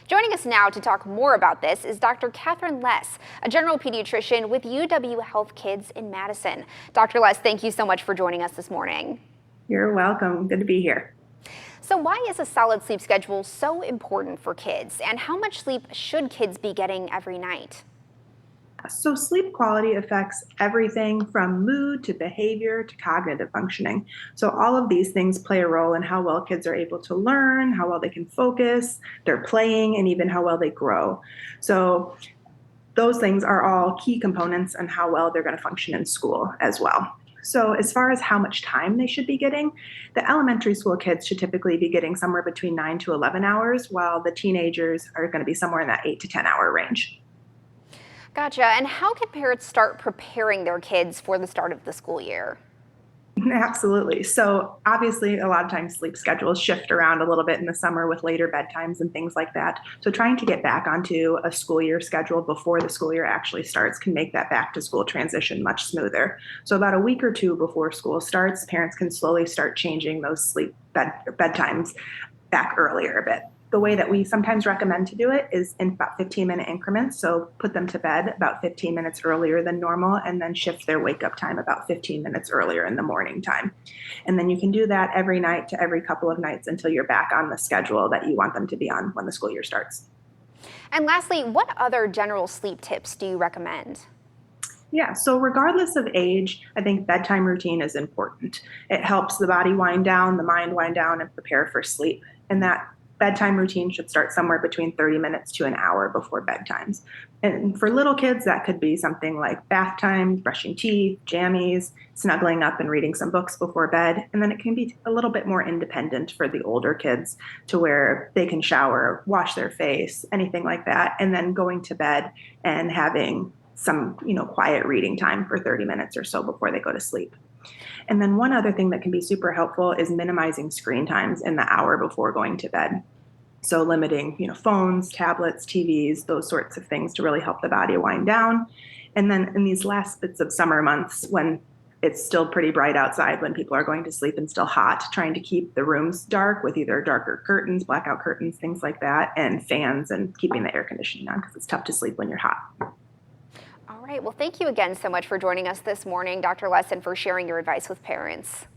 Joining us now to talk more about this is Dr. Catherine Less, a general pediatrician with UW Health Kids in Madison. Dr. Less, thank you so much for joining us this morning. You're welcome. Good to be here. So why is a solid sleep schedule so important for kids, and how much sleep should kids be getting every night? So, sleep quality affects everything from mood to behavior to cognitive functioning. So, all of these things play a role in how well kids are able to learn, how well they can focus, their playing, and even how well they grow. So, those things are all key components on how well they're going to function in school as well. So, as far as how much time they should be getting, the elementary school kids should typically be getting somewhere between 9 to 11 hours, while the teenagers are going to be somewhere in that 8 to 10 hour range. Gotcha. And how can parents start preparing their kids for the start of the school year? Absolutely. So, obviously, a lot of times sleep schedules shift around a little bit in the summer with later bedtimes and things like that. So, trying to get back onto a school year schedule before the school year actually starts can make that back to school transition much smoother. So, about a week or two before school starts, parents can slowly start changing those bedtimes back earlier a bit. The way that we sometimes recommend to do it is in about 15-minute increments. So put them to bed about 15 minutes earlier than normal and then shift their wake up time about 15 minutes earlier in the morning time. And then you can do that every night to every couple of nights until you're back on the schedule that you want them to be on when the school year starts. And lastly, what other general sleep tips do you recommend? Yeah, so regardless of age, I think bedtime routine is important. It helps the body wind down, the mind wind down, and prepare for sleep. And that bedtime routine should start somewhere between 30 minutes to an hour before bedtimes. And for little kids, that could be something like bath time, brushing teeth, jammies, snuggling up and reading some books before bed. And then it can be a little bit more independent for the older kids to where they can shower, wash their face, anything like that, and then going to bed and having some, quiet reading time for 30 minutes or so before they go to sleep. And then one other thing that can be super helpful is minimizing screen times in the hour before going to bed. So limiting, phones, tablets, TVs, those sorts of things to really help the body wind down. And then in these last bits of summer months when it's still pretty bright outside, when people are going to sleep and still hot, trying to keep the rooms dark with either darker curtains, blackout curtains, things like that, and fans, and keeping the air conditioning on because it's tough to sleep when you're hot. All right. Well, thank you again so much for joining us this morning, Dr. Less, and for sharing your advice with parents.